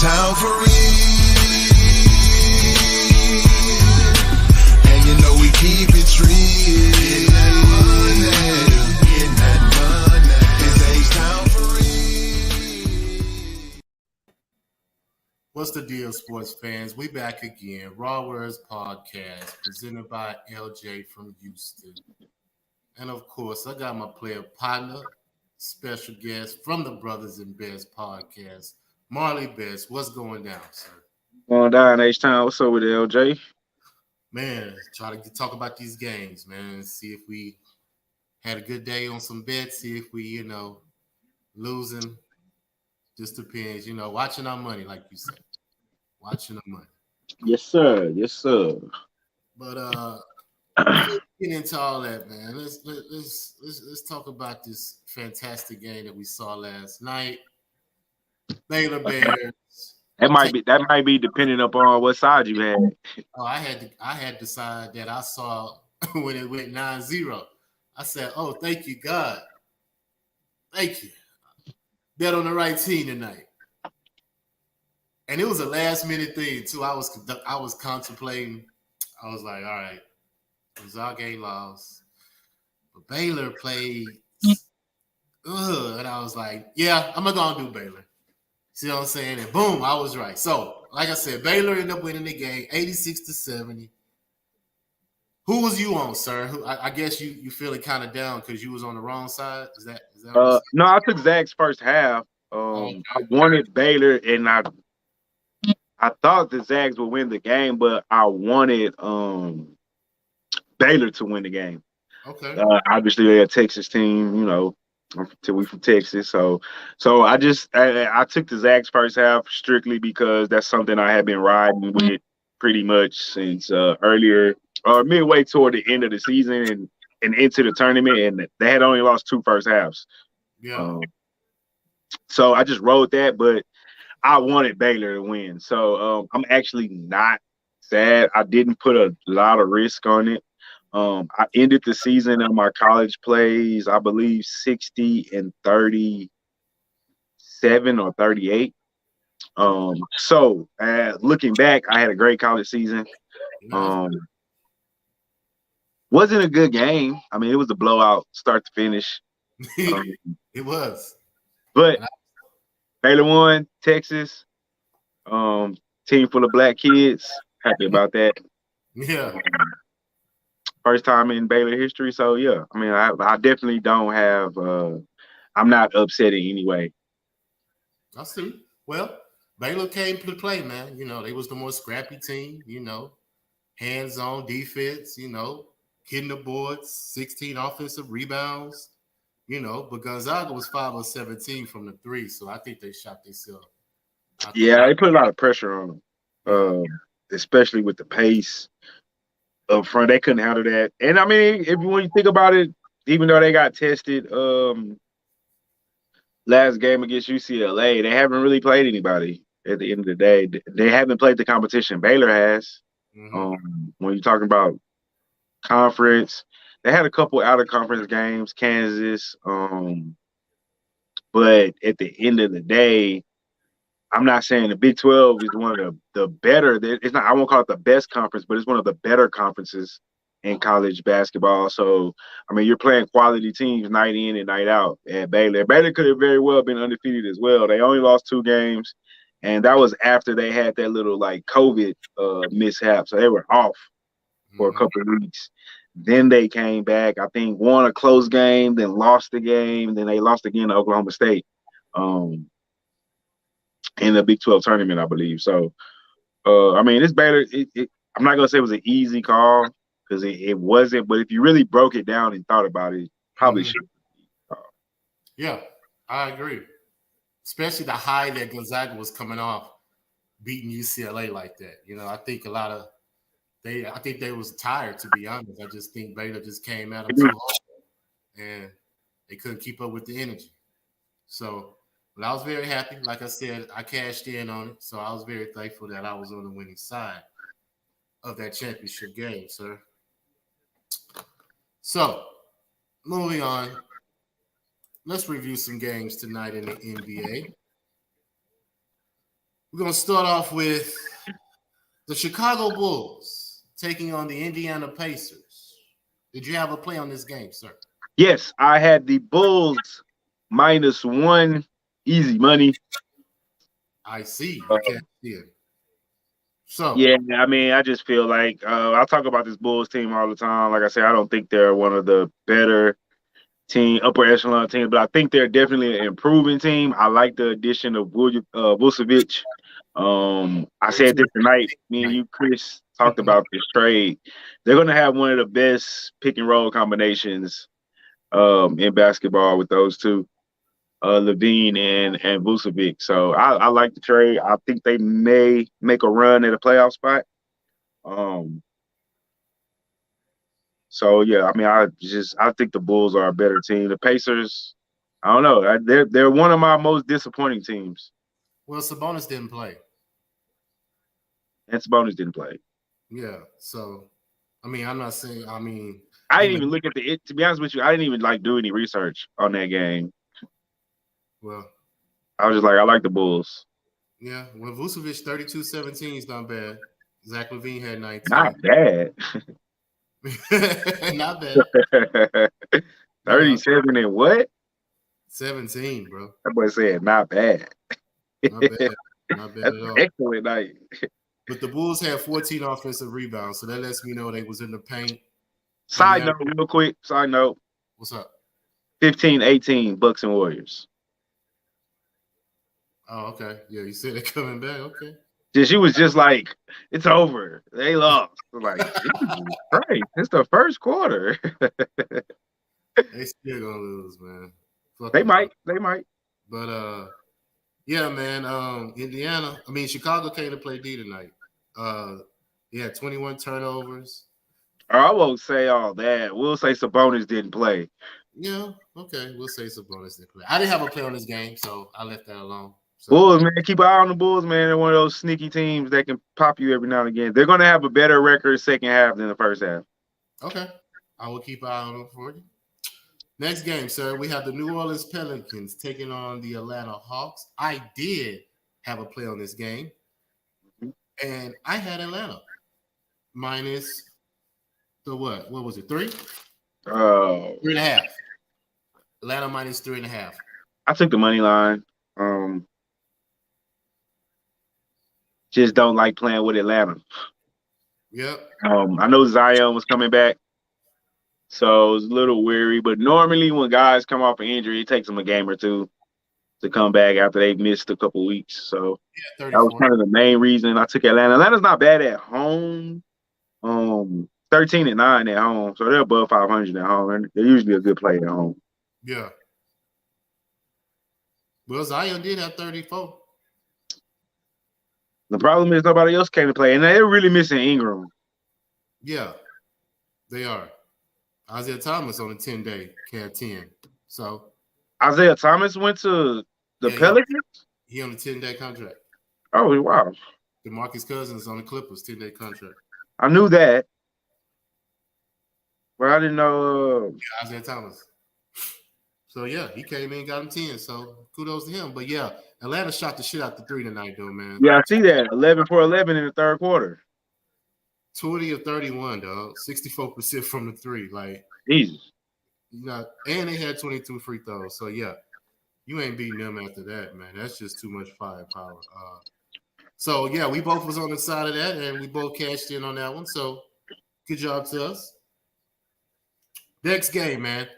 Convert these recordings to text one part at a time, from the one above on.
H-Town for real. And you know we keep it real. Getting that money. It's H-Town for real. What's the deal, sports fans? We back again. RaWordz podcast presented by LJ from Houston. And of course, I got my player partner, special guest from the Brothers and Best podcast, MarleyBets. What's going down, sir? Going down H-Town. What's up with LJ? Man, try to talk about these games, man. See if we had a good day on some bets. See if we, losing. Just depends, watching our money, like you said. Watching the money. Yes, sir. Yes, sir. But get into all that, man. Let's talk about this fantastic game that we saw last night. Baylor Bears. That might be depending upon what side you had. Oh, I had decided that I saw when it went 9-0. I said, "Oh, thank you, God. Thank you. Bet on the right team tonight." And it was a last minute thing too. I was contemplating. I was like, all right, Gonzaga lost, but Baylor played. And I was like, yeah, I'm gonna do Baylor. See what I'm saying? And boom, I was right. So, like I said, Baylor ended up winning the game, 86-70. Who was you on, sir? I guess you feeling kind of down because you was on the wrong side. Is that no, I took Zach's first half. I wanted Baylor, and I thought the Zags would win the game, but I wanted Baylor to win the game. Okay. Obviously, they're a Texas team, we from Texas. So I took the Zags first half strictly because that's something I had been riding with pretty much since earlier or midway toward the end of the season and into the tournament, and they had only lost 2 first halves. Yeah. So I just rode that, but I wanted Baylor to win. So I'm actually not sad. I didn't put a lot of risk on it. I ended the season on my college plays, I believe 60-37 or 38. So looking back, I had a great college season. Wasn't a good game. I mean, it was a blowout start to finish. It was. But Baylor won, Texas, team full of black kids. Happy about that. Yeah. First time in Baylor history. So, yeah, I mean, I definitely don't have I'm not upset in any way. I see. Well, Baylor came to play, man. They was the more scrappy team, hands-on defense, hitting the boards, 16 offensive rebounds. But Gonzaga was 5 of 17 from the 3, so I think they shot themselves. Yeah, they put a lot of pressure on them, especially with the pace up front. They couldn't handle that. And, I mean, when you think about it, even though they got tested last game against UCLA, they haven't really played anybody at the end of the day. They haven't played the competition Baylor has. Mm-hmm. When you're talking about conference, they had a couple out-of-conference games, Kansas. But at the end of the day, I'm not saying the Big 12 is one of the better. It's not. I won't call it the best conference, but it's one of the better conferences in college basketball. So, I mean, you're playing quality teams night in and night out at Baylor. Baylor could have very well been undefeated as well. They only lost 2 games, and that was after they had that little, COVID mishap. So they were off for a couple of weeks. Then they came back, I think, won a close game, then lost the game, then they lost again to Oklahoma State in the Big 12 tournament, I believe. So, I mean, it's Baylor. I'm not going to say it was an easy call because it wasn't, but if you really broke it down and thought about it, probably should. Yeah, I agree. Especially the high that Gonzaga was coming off, beating UCLA like that. I think I think they was tired, to be honest. I just think Baylor just came at them too hard, and they couldn't keep up with the energy. So, but I was very happy. Like I said, I cashed in on it, so I was very thankful that I was on the winning side of that championship game, sir. So, moving on, let's review some games tonight in the NBA. We're gonna start off with the Chicago Bulls taking on the Indiana Pacers. Did you have a play on this game, sir? Yes, I had the Bulls -1, easy money. I see. You can't see it. So Yeah, I mean, I just feel like I talk about this Bulls team all the time. Like I said, I don't think they're one of the better upper echelon teams, but I think they're definitely an improving team. I like the addition of Vucevic. I said this tonight. Me and you, Chris, talked about this trade. They're going to have one of the best pick and roll combinations in basketball with those two, Levine and Vucevic. So I like the trade. I think they may make a run at a playoff spot. So yeah, I mean, I think the Bulls are a better team. The Pacers, I don't know. They're one of my most disappointing teams. Well, Sabonis didn't play. And Sabonis didn't play. Yeah. So, I mean, I'm not saying. I mean, I didn't even look at it. To be honest with you, I didn't even do any research on that game. Well, I was just like, I like the Bulls. Yeah. Well, Vucevic 32-17 is not bad. Zach LaVine had 19. Not bad. Not bad. 37 and what? 17, bro. That boy said not bad. Not bad. Not bad That's at all. excellent night. But the Bulls had 14 offensive rebounds, so that lets me know they was in the paint. Side note, real quick. Side note. What's up? 15-18 Bucks and Warriors. Oh, okay. Yeah, you said they're coming back. Okay. She was just like, it's over. They lost. Like, right. It's the first quarter. They still gonna lose, man. Fuck They them. might. They might. But yeah, man. Chicago came to play D tonight. He had 21 turnovers. I won't say all that. We'll say Sabonis didn't play. Yeah, okay. We'll say Sabonis didn't play. I didn't have a play on this game, so I left that alone. So, Bulls, man, keep an eye on the Bulls, man. They're one of those sneaky teams that can pop you every now and again. They're going to have a better record second half than the first half. Okay. I will keep an eye on them for you. Next game, sir, we have the New Orleans Pelicans taking on the Atlanta Hawks. I did have a play on this game, and I had Atlanta minus the what? What was it, 3? 3.5. Atlanta minus 3.5. I took the money line. Just don't like playing with Atlanta. Yep. I know Zion was coming back, so I was a little weary. But normally when guys come off an injury, it takes them a game or two to come back after they've missed a couple weeks. So yeah, that was kind of the main reason I took Atlanta. Atlanta's not bad at home. 13-9 at home, so they're above 500 at home. And they're usually a good play at home. Yeah. Well, Zion did have 34. The problem is nobody else came to play, and they're really missing Ingram. Yeah, they are. Isaiah Thomas on a 10-day had 10. So Isaiah Thomas went to the Pelicans? He on a 10-day contract. Oh, wow. DeMarcus Cousins on the Clippers, 10-day contract. I knew that, but I didn't know. Isaiah Thomas. So, yeah, he came in and got him 10. So, kudos to him. But, yeah, Atlanta shot the shit out the 3 tonight, though, man. Yeah, I see that. 11 for 11 in the third quarter. 20 of 31, dog. 64% from the 3. Like, Jesus. You know, and they had 22 free throws. So, yeah, you ain't beating them after that, man. That's just too much firepower. So, yeah, we both was on the side of that, and we both cashed in on that one. So, good job to us. Next game, man.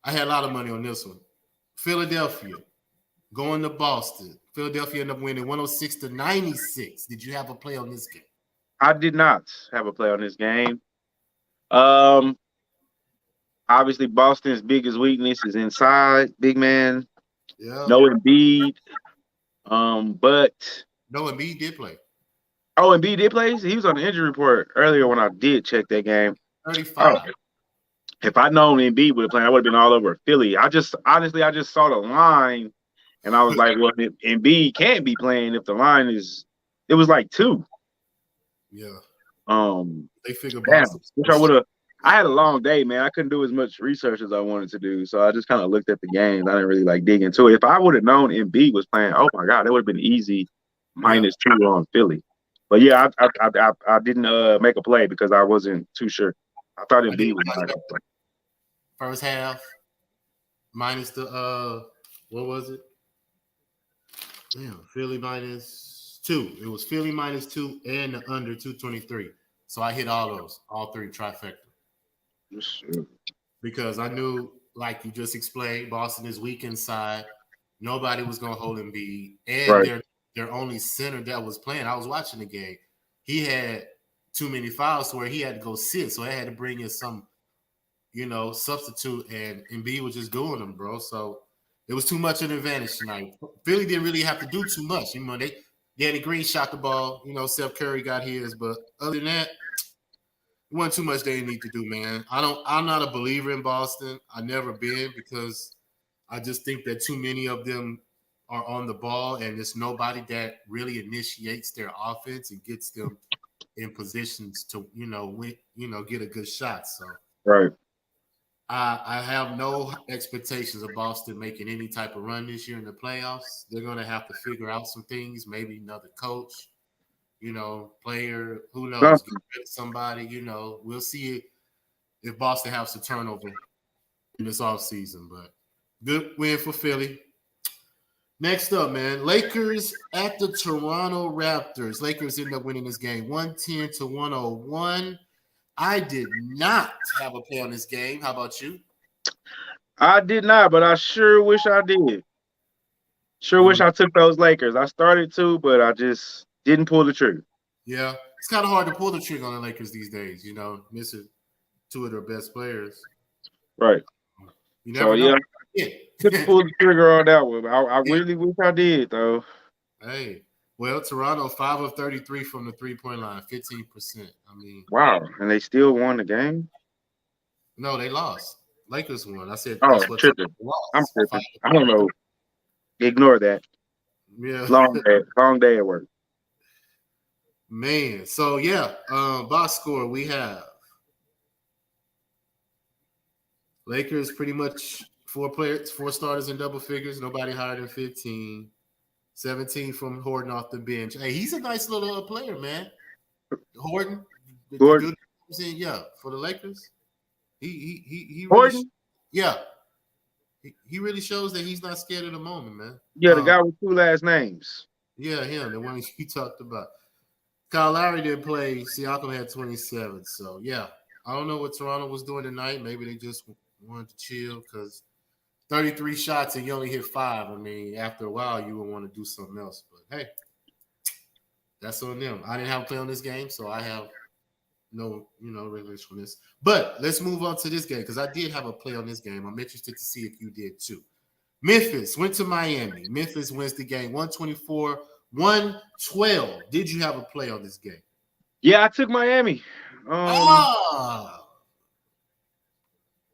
I had a lot of money on this one. Philadelphia going to Boston. Philadelphia ended up winning 106-96. Did you have a play on this game? I did not have a play on this game. Obviously, Boston's biggest weakness is inside, big man. Yeah. No Embiid. But no, Embiid did play. Oh, Embiid did play? He was on the injury report earlier when I did check that game. 35. Oh. If I'd known Embiid would have played, I would have been all over Philly. I just saw the line, and I was like, well, Embiid can't be playing if the line is. It was like 2. Yeah. They figured. Which I would have. I had a long day, man. I couldn't do as much research as I wanted to do, so I just kind of looked at the games. I didn't really dig into it. If I would have known Embiid was playing, oh my God, that would have been easy -2 on Philly. But yeah, I didn't make a play because I wasn't too sure. I thought I did Embiid was not going to play. first half minus the what was it? Damn, Philly -2. It was Philly -2 and the under 223. So I hit all three trifecta. Because I knew, like you just explained, Boston is weak inside. Nobody was going to hold Embiid. And their only center that was playing, I was watching the game, he had too many fouls to where he had to go sit. So I had to bring in some, substitute, and Embiid was just doing them, bro. So it was too much of an advantage tonight. Philly didn't really have to do too much. Danny Green shot the ball. Seth Curry got his. But other than that, it wasn't too much they need to do, man. I'm not a believer in Boston. I've never been, because I just think that too many of them are on the ball, and there's nobody that really initiates their offense and gets them in positions to, get a good shot. So right. I have no expectations of Boston making any type of run this year in the playoffs. They're going to have to figure out some things, maybe another coach, player, who knows, get rid of somebody, we'll see if Boston has some turnover in this offseason, but good win for Philly. Next up, man, Lakers at the Toronto Raptors. Lakers end up winning this game 110-101. I did not have a play on this game. How about you? I did not, but I sure wish I did. Sure wish I took those Lakers. I started to, but I just didn't pull the trigger. Yeah, it's kind of hard to pull the trigger on the Lakers these days, missing two of their best players. Right. You never know. Couldn't pull the trigger on that one. I really wish I did, though. Hey, well, Toronto 5 of 33 from the 3-point line, 15%. I mean, wow, and they still won the game? No, they lost. Lakers won. I said, that's what tripping. I'm tripping. I don't know. Ignore that. Yeah, long day at work. Man, so yeah, box score we have Lakers pretty much 4 starters in double figures, nobody higher than 15. 17 from Horton off the bench. Hey, he's a nice little player, man. Horton. Yeah, for the Lakers. He Horton? He really shows that he's not scared of the moment, man. Yeah, the guy with 2 last names. Yeah, him, the one you talked about. Kyle Lowry didn't play. Siakam had 27. So, yeah, I don't know what Toronto was doing tonight. Maybe they just wanted to chill because 33 shots and you only hit 5. I mean, after a while, you would want to do something else. But, hey, that's on them. I didn't have a play on this game, so I have no, regulation on this. But let's move on to this game because I did have a play on this game. I'm interested to see if you did too. Memphis went to Miami. Memphis wins the game 124-112. Did you have a play on this game? Yeah, I took Miami.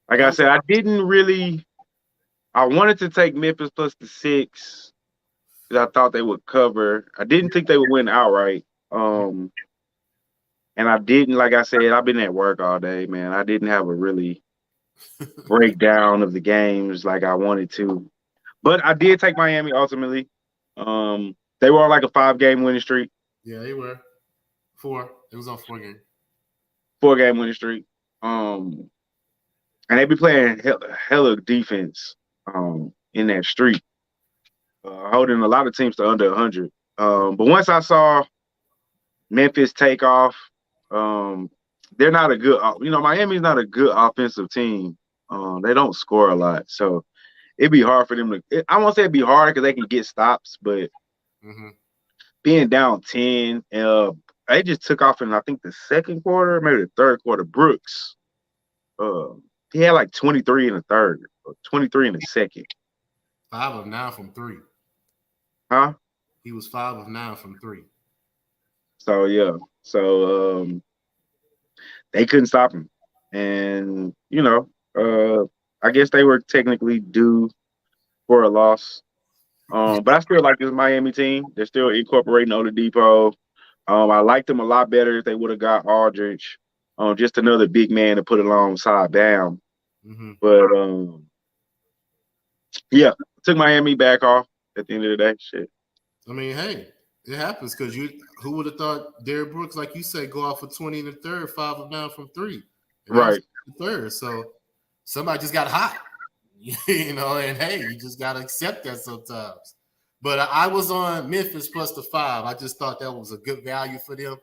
Like I said, I didn't really – I wanted to take Memphis plus the 6 because I thought they would cover. I didn't think they would win outright. And I didn't, like I said, I've been at work all day, man. I didn't have a really breakdown of the games like I wanted to. But I did take Miami ultimately. They were on like a 5-game winning streak. Yeah, they were. 4. It was on 4 games. 4-game winning streak. And they be playing hella defense in that streak, holding a lot of teams to under 100. But once I saw Memphis take off, they're not a good, Miami's not a good offensive team. They don't score a lot. So it'd be hard for them to, I won't say it'd be hard because they can get stops, but being down 10, they just took off in, I think, the second quarter, maybe the third quarter. Brooks, he had like 23 in the third, or 23 in the second. 5 of 9 from 3. Huh? He was 5 of 9 from 3. So, yeah. So, they couldn't stop him. And, I guess they were technically due for a loss. But I still like this Miami team. They're still incorporating Oladipo. I liked them a lot better if they would have got Aldridge. Just another big man to put alongside Bam. But, yeah, took Miami back off at the end of the day. Shit. I mean, hey, It happens because who would have thought Derrick Brooks, like you say, go off for 20 in the third, 5 of 9 from 3. And that was the third. So somebody just got hot. And hey, you just gotta accept that sometimes. But I was on Memphis plus the 5. I just thought that was a good value for them.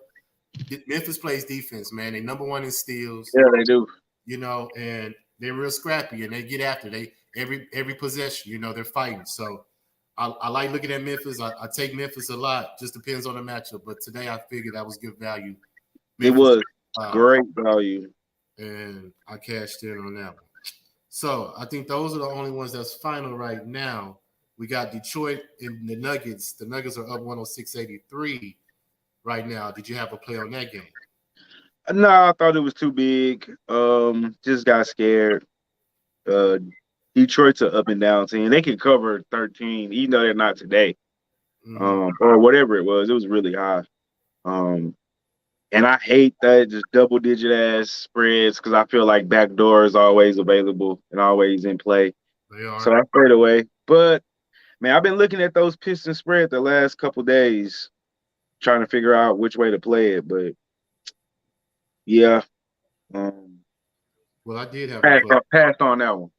Memphis plays defense, man. They number 1 in steals. Yeah, they do. And they're real scrappy and they get after. They every possession, they're fighting. So I like looking at Memphis. I take Memphis a lot. Just depends on the matchup. But today I figured that was good value. Memphis, it was great value. And I cashed in on that one. So I think those are the only ones that's final right now. We got Detroit and the Nuggets. The Nuggets are up 106-83 right now. Did you have a play on that game? No, I thought it was too big. Just got scared. Detroit's an up and down team. They can cover 13, even though they're not today. Or whatever it was. It was really high. And I hate that just double-digit ass spreads because I feel like backdoor is always available and always in play. They are. So I stayed away. But, man, I've been looking at those Pistons spread the last couple days, trying to figure out which way to play it. But, yeah. Well, I did have passed on that one.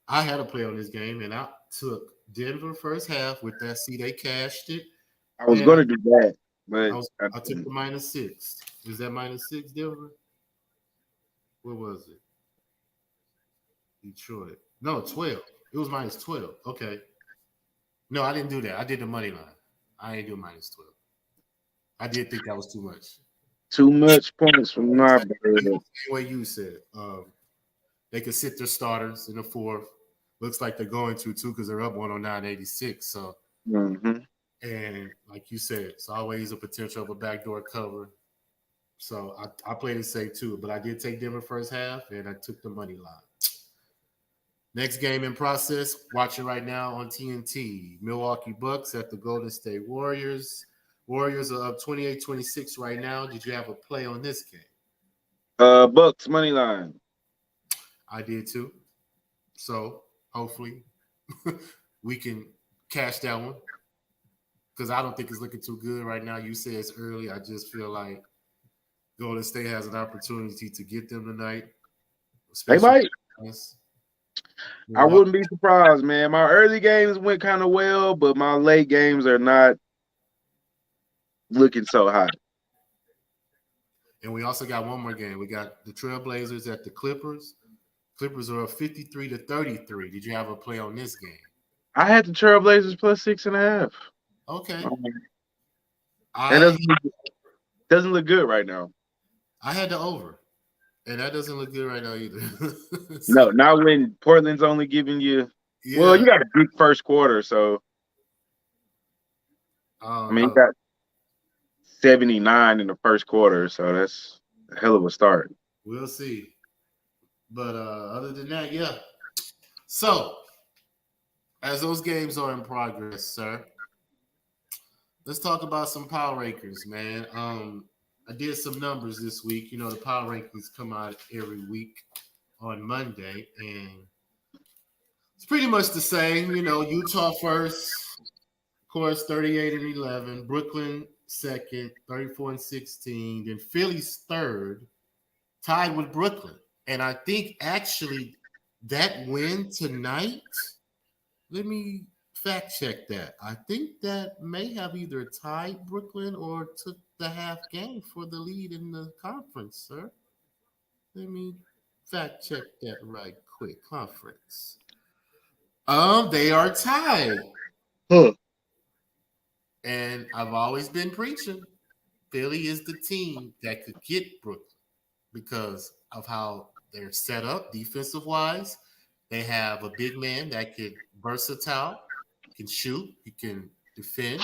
I had a play on this game, and I took Denver first half with that. See, they cashed it. I was going to do that. But I took the -6. Is that -6, Denver? What was it? Detroit. No, 12. It was -12. Okay. No, I didn't do that. I did the money line. I ain't do -12. I did think that was too much. Too much points from my brother. Same way you said. They could sit their starters in the fourth. Looks like they're going to, too, because they're up 109-86. So. And like you said, it's always a potential of a backdoor cover. So I played it safe too, but I did take Denver first half, and I took the money line. Next game in process, watching right now on TNT. Milwaukee Bucks at the Golden State Warriors. Warriors are up 28-26 right now. Did you have a play on this game? Bucks money line. I did too. So hopefully we can cash that one. Because I don't think it's looking too good right now. You say it's early. I just feel like Golden State has an opportunity to get them tonight. They might. I wouldn't be surprised, man. My early games went kind of well, but my late games are not looking so hot. And we also got one more game. We got the Trailblazers at the Clippers. Clippers are up 53-33. Did you have a play on this game? I had the Trailblazers plus 6.5. Okay. That doesn't look good right now. I had the over, and that doesn't look good right now either. No, not when Portland's only giving you. Yeah. Well, you got a big first quarter, so. You got 79 in the first quarter, so that's a hell of a start. We'll see. But other than that, yeah. So, as those games are in progress, sir, let's talk about some power rankings, man. I did some numbers this week. The power rankings come out every week on Monday, and it's pretty much the same. Utah first, of course, 38-11. Brooklyn second, 34-16. Then Philly's third, tied with Brooklyn. And I think actually that win tonight, let me fact check that. I think that may have either tied Brooklyn or took the half game for the lead in the conference, sir. Let me fact check that right quick. Conference. They are tied. And I've always been preaching. Philly is the team that could get Brooklyn because of how they're set up defensive-wise. They have a big man that could versatile. He can shoot. He can defend.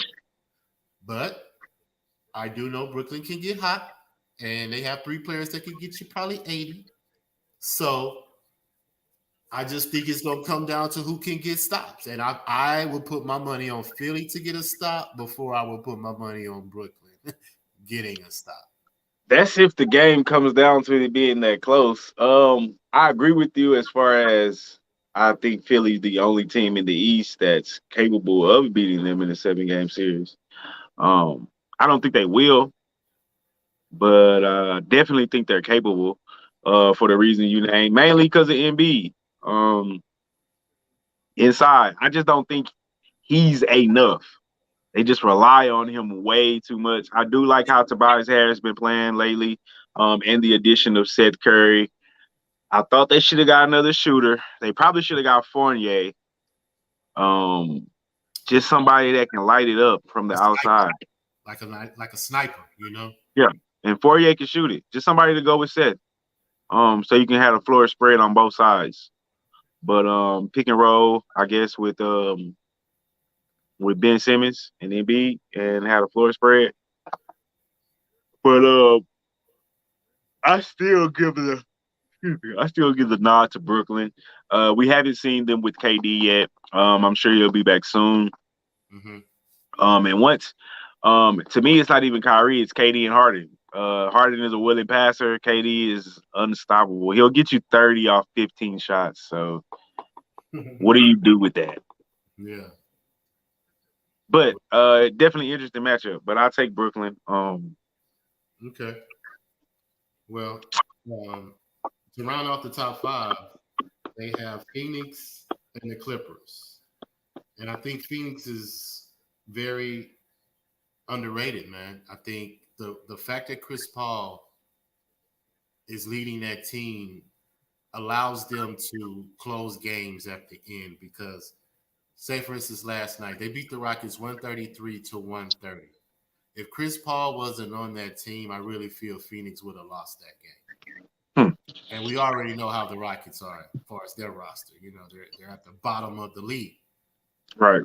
But I do know Brooklyn can get hot, and they have 3 players that can get you probably 80. So I just think it's going to come down to who can get stops. And I will put my money on Philly to get a stop before I will put my money on Brooklyn getting a stop. That's if the game comes down to it being that close. I agree with you as far as I think Philly's the only team in the East that's capable of beating them in a 7-game series. I don't think they will, but definitely think they're capable. For the reason you named, mainly because of Embiid. Inside, I just don't think he's enough. They just rely on him way too much. I do like how Tobias Harris been playing lately, and the addition of Seth Curry. I thought they should have got another shooter. They probably should have got Fournier. Um, just somebody that can light it up from the A sniper, outside. like a sniper, you know. Yeah, and Fournier can shoot it. Just somebody to go with Seth. So you can have a floor spread on both sides. But pick and roll, I guess, with Ben Simmons and Embiid and had a floor spread. But I still give the nod to Brooklyn. We haven't seen them with KD yet. I'm sure he'll be back soon. Mm-hmm. And once, to me, it's not even Kyrie, it's KD and Harden. Harden is a willing passer. KD is unstoppable. He'll get you 30 off 15 shots. So what do you do with that? Yeah. But definitely interesting matchup. But I'll take Brooklyn. Okay. Well, to round off the top five, they have Phoenix and the Clippers. And I think Phoenix is very underrated, man. I think the fact that Chris Paul is leading that team allows them to close games at the end because, say, for instance, last night, they beat the Rockets 133-130. If Chris Paul wasn't on that team, I really feel Phoenix would have lost that game. And we already know how the Rockets are as far as their roster. You know, they're at the bottom of the league. Right.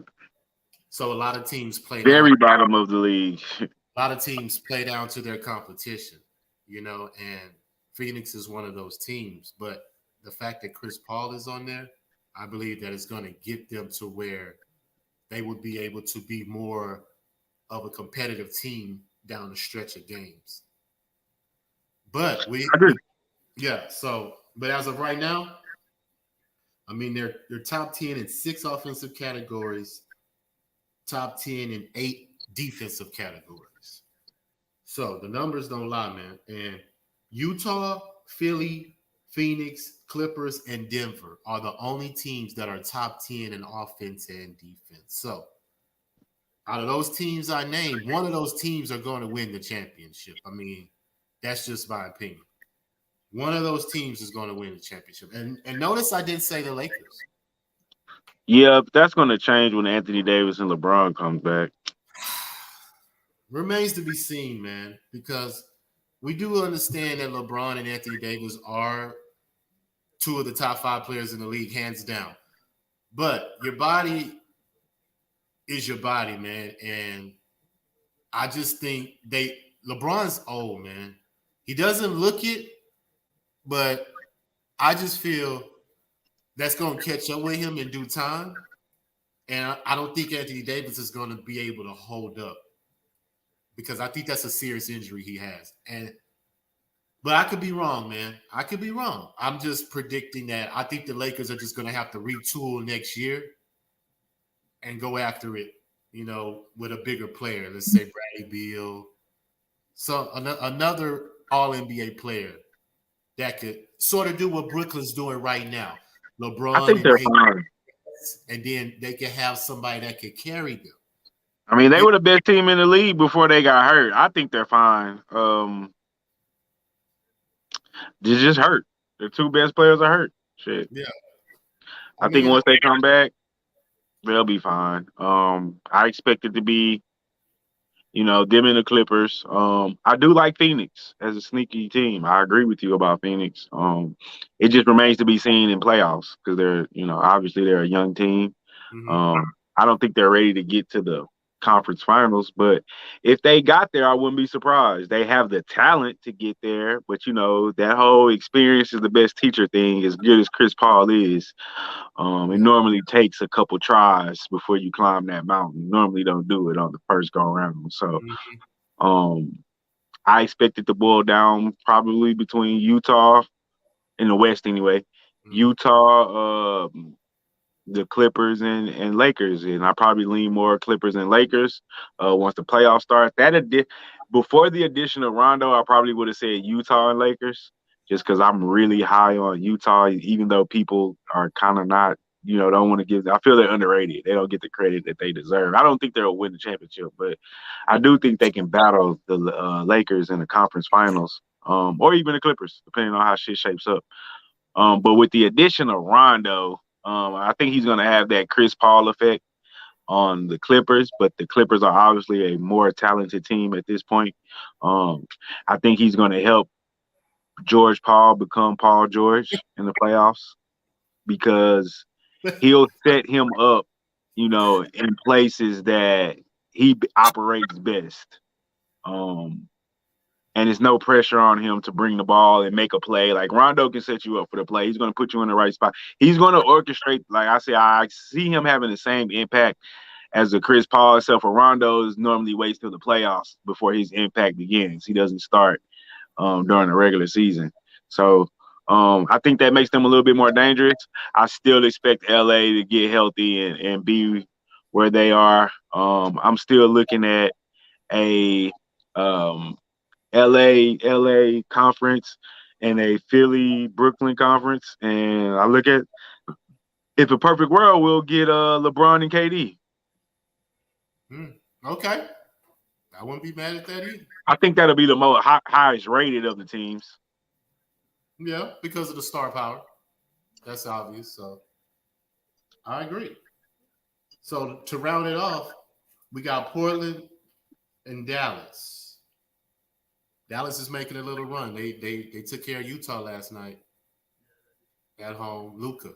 So a lot of teams play very down, bottom of the league. a lot of teams play down to their competition, you know, and Phoenix is one of those teams. But the fact that Chris Paul is on there, I believe that it's going to get them to where they would be able to be more of a competitive team down the stretch of games. But but as of right now, I mean, they're top 10 in 6 offensive categories, top 10 in 8 defensive categories. So the numbers don't lie, man. And Utah, Philly, Phoenix, Clippers, and Denver are the only teams that are top 10 in offense and defense. So out of those teams I named, one of those teams are going to win the championship. I mean, that's just my opinion. One of those teams is going to win the championship. And notice I didn't say the Lakers. Yeah, but that's going to change when Anthony Davis and LeBron comes back. Remains to be seen, man, because we do understand that LeBron and Anthony Davis are two of the top 5 players in the league, hands down. But your body is your body, man. And I just think LeBron's old, man. He doesn't look it, but I just feel that's going to catch up with him in due time. And I don't think Anthony Davis is going to be able to hold up because I think that's a serious injury he has. But I could be wrong, man. I could be wrong. I'm just predicting that I think the Lakers are just going to have to retool next year and go after it, you know, with a bigger player. Let's say Bradley Beal. So another All-NBA player that could sort of do what Brooklyn's doing right now. LeBron, I think they're fine. And then they can have somebody that could carry them. I mean, they were the best team in the league before they got hurt. I think they're fine. They just hurt. The 2 best players are hurt. Shit. Yeah. I think once they come back, they'll be fine. I expect it to be, you know, them and the Clippers. I do like Phoenix as a sneaky team. I agree with you about Phoenix. It just remains to be seen in playoffs because they're, you know, obviously they're a young team. Mm-hmm. I don't think they're ready to get to the conference finals, but if they got there, I wouldn't be surprised. They have the talent to get there, but you know, that whole experience is the best teacher thing. As good as Chris Paul is, it normally takes a couple tries before you climb that mountain. You normally don't do it on the first go around. So I expect it to boil down probably between Utah in the West anyway. Utah, the Clippers and Lakers, and I probably lean more Clippers and Lakers. Once the playoffs start, before the addition of Rondo, I probably would have said Utah and Lakers, just because I'm really high on Utah, even though people are kind of not, don't want to give. I feel they're underrated. They don't get the credit that they deserve. I don't think they'll win the championship, but I do think they can battle the Lakers in the conference finals, or even the Clippers, depending on how shit shapes up. But with the addition of Rondo, I think he's going to have that Chris Paul effect on the Clippers, but the Clippers are obviously a more talented team at this point. I think he's going to help George Paul become Paul George in the playoffs because he'll set him up, in places that he operates best. And there's no pressure on him to bring the ball and make a play. Like Rondo can set you up for the play. He's going to put you in the right spot. He's going to orchestrate. Like I said, I see him having the same impact as the Chris Paul, except for Rondo normally waits till the playoffs before his impact begins. He doesn't start during the regular season. So I think that makes them a little bit more dangerous. I still expect LA to get healthy and be where they are. I'm still looking at a LA conference and a Philly Brooklyn conference, and I look at if a perfect world we'll get LeBron and KD. Okay, I wouldn't be mad at that either. I think that'll be the most highest rated of the teams. Yeah, because of the star power. That's obvious. So I agree. So to round it off, we got Portland and Dallas. Dallas is making a little run. They took care of Utah last night at home. Luka.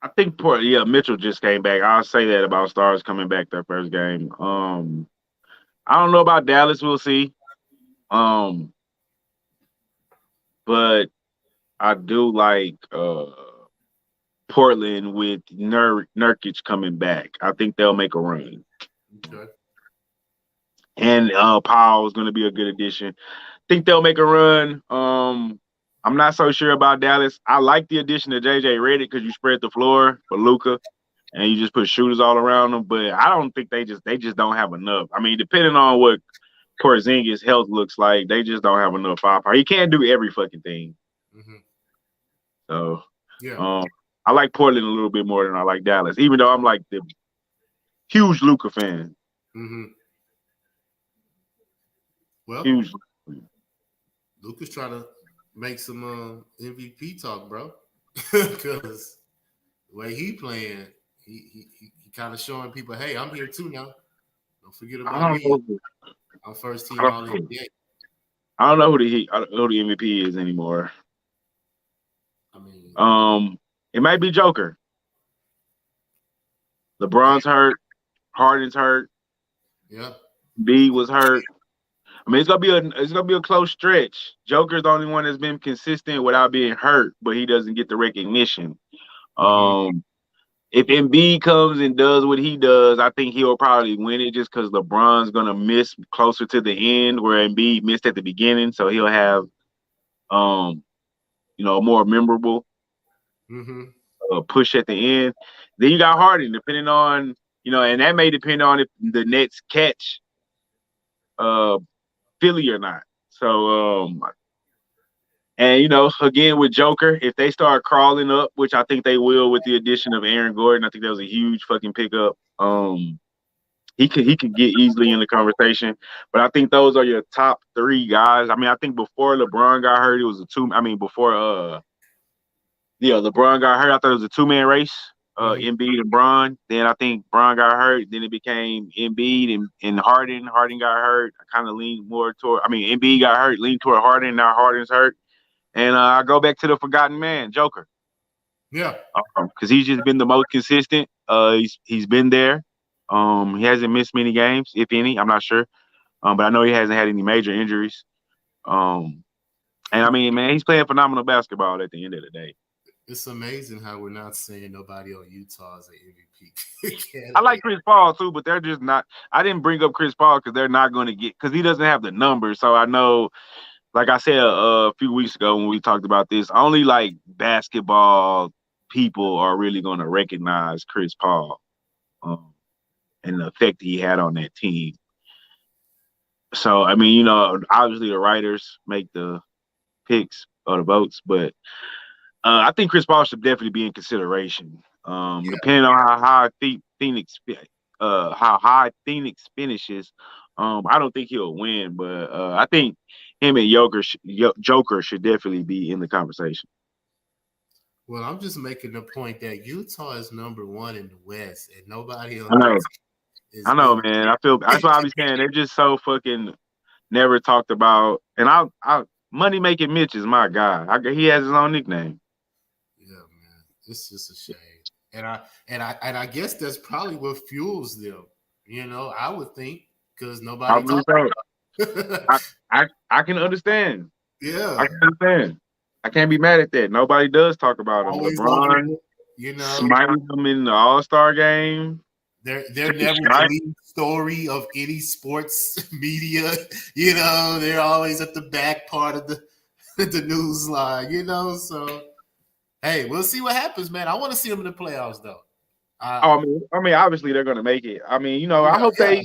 I think Mitchell just came back. I'll say that about Stars coming back their first game. I don't know about Dallas. We'll see. But I do like Portland with Nurkic coming back. I think they'll make a run. Okay. And Powell is going to be a good addition. Think they'll make a run. I'm not so sure about Dallas. I like the addition of JJ Redick because you spread the floor for Luka and you just put shooters all around them. But I don't think they just don't have enough. I mean, depending on what Porzingis' health looks like, they just don't have enough firepower. He can't do every fucking thing. Mm-hmm. So yeah, I like Portland a little bit more than I like Dallas, even though I'm like the huge Luka fan. Mm-hmm. Well, huge. Luka's trying to make some MVP talk, bro. Because the way he playing, he kind of showing people, hey, I'm here too now. Don't forget about me. I'm first team all NBA. I don't know who the MVP is anymore. I mean, it might be Joker. LeBron's hurt. Harden's hurt. Yeah. B was hurt. I mean, it's gonna be a close stretch. Joker's the only one that's been consistent without being hurt, but he doesn't get the recognition. Mm-hmm. If Embiid comes and does what he does, I think he'll probably win it just because LeBron's gonna miss closer to the end where Embiid missed at the beginning, so he'll have, more memorable push at the end. Then you got Harden, depending on and that may depend on if the Nets catch Philly or not. So, again with Joker, if they start crawling up, which I think they will with the addition of Aaron Gordon, I think that was a huge fucking pickup. He could get easily in the conversation, but I think those are your top three guys. I mean, I think before LeBron got hurt, it was before LeBron got hurt, I thought it was a 2-man race. Embiid and Bron. Then I think Bron got hurt. Then it became Embiid and Harden. Harden got hurt. I kind of leaned more toward. Embiid got hurt, leaned toward Harden. Now Harden's hurt, and I go back to the forgotten man, Joker. Yeah, because he's just been the most consistent. He's been there. He hasn't missed many games, if any. I'm not sure, but I know he hasn't had any major injuries. And man, he's playing phenomenal basketball at the end of the day. It's amazing how we're not saying nobody on Utah as an MVP. I like Chris Paul too, but they're just not. I didn't bring up Chris Paul because they're not going to get because he doesn't have the numbers. So I know, like I said a few weeks ago when we talked about this, I only like basketball people are really going to recognize Chris Paul and the effect he had on that team. So, I mean, obviously the writers make the picks or the votes, but I think Chris Paul should definitely be in consideration. Depending on how high Phoenix finishes, I don't think he'll win, but I think him and Joker should definitely be in the conversation. Well, I'm just making the point that Utah is number 1 in the West, and nobody else. I know, man. that's what I be saying. They're just so fucking never talked about. And I Money Making Mitch is my guy. He has his own nickname. Yeah, man, it's just a shame. And I guess that's probably what fuels them. I would think because nobody talks about it. I can understand. Yeah, I can understand. I can't be mad at that. Nobody does talk about him. LeBron, smiting them in the All-Star game. They're never the lead story of any sports media. They're always at the back part of the news line. So hey, we'll see what happens, man. I want to see them in the playoffs, though. I mean, obviously they're going to make it. I mean, I hope I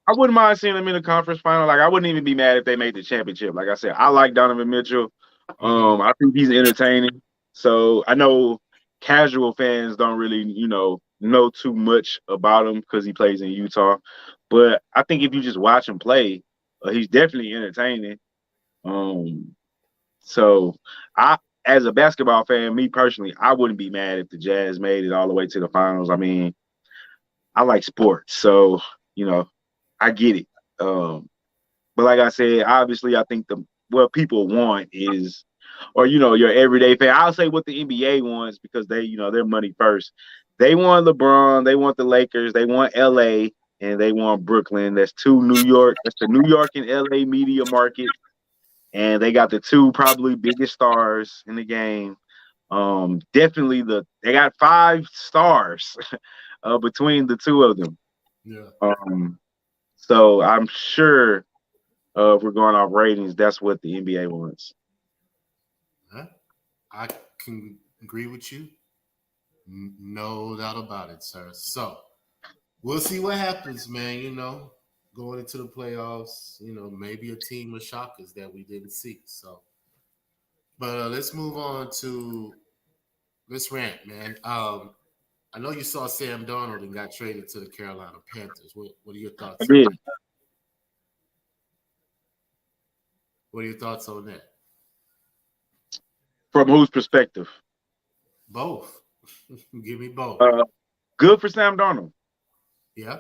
wouldn't mind seeing them in the conference final. Like, I wouldn't even be mad if they made the championship. Like I said, I like Donovan Mitchell. I think he's entertaining. So I know casual fans don't really, know too much about him because he plays in Utah. But I think if you just watch him play, he's definitely entertaining. So as a basketball fan, me personally, I wouldn't be mad if the Jazz made it all the way to the finals. I mean, I like sports, so I get it. But like I said, obviously, I think what people want is, or your everyday fan. I'll say what the NBA wants because they, their money first. They want LeBron, they want the Lakers, they want LA, and they want Brooklyn. That's two New York. That's the New York and LA media market. And they got the two probably biggest stars in the game. Definitely they got 5 stars between the two of them. Yeah. So I'm sure if we're going off ratings, that's what the NBA wants. I can agree with you. No doubt about it, sir. So we'll see what happens, man. Going into the playoffs, maybe a team of shockers that we didn't see. So, but let's move on to this rant, man. I know you saw Sam Darnold and got traded to the Carolina Panthers. What are your thoughts? What are your thoughts on that? From whose perspective? Both. Give me both. Good for Sam Darnold. Yeah.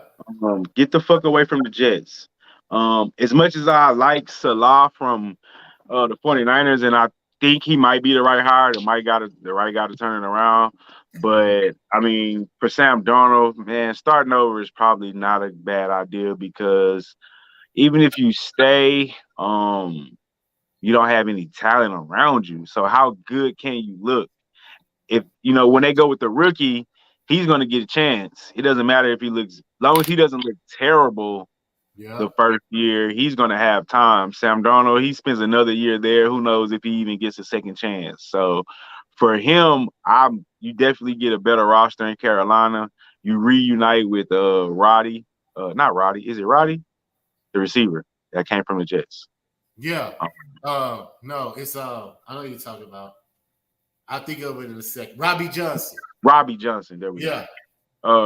Get the fuck away from the Jets. As much as I like Salah from the 49ers, and I think he might be the right hire, the right guy to turn it around. But, I mean, for Sam Darnold, man, starting over is probably not a bad idea because even if you stay, you don't have any talent around you. So how good can you look? If, when they go with the rookie, he's going to get a chance. It doesn't matter if he looks – as long as he doesn't look terrible the first year, he's going to have time. Sam Darnold, he spends another year there. Who knows if he even gets a second chance. So for him, you definitely get a better roster in Carolina. You reunite with Roddy. Not Roddy. Is it Roddy? The receiver that came from the Jets. Yeah. No, it's I know what you're talking about. I'll think of it in a second. Robbie Johnson. Robbie Johnson. There we go.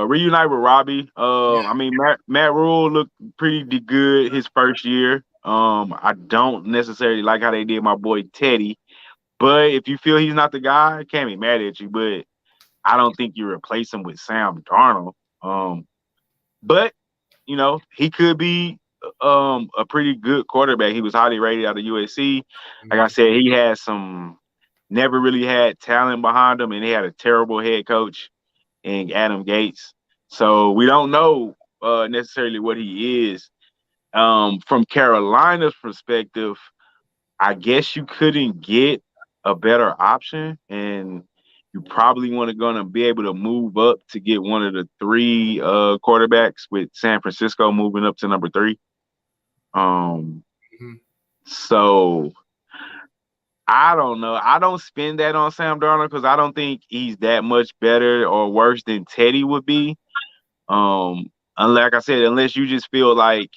Reunite with Robbie. I mean, Matt Rule looked pretty good his first year. I don't necessarily like how they did my boy Teddy, but if you feel he's not the guy, I can't be mad at you. But I don't think you replace him with Sam Darnold. But he could be a pretty good quarterback. He was highly rated out of USC. Like I said, he had never really had talent behind him, and he had a terrible head coach in Adam Gates. So we don't know necessarily what he is. From Carolina's perspective, I guess you couldn't get a better option, and you probably going to be able to move up to get one of the 3 quarterbacks, with San Francisco moving up to number 3. So I don't know. I don't spend that on Sam Darnold because I don't think he's that much better or worse than Teddy would be. Like I said, unless you just feel like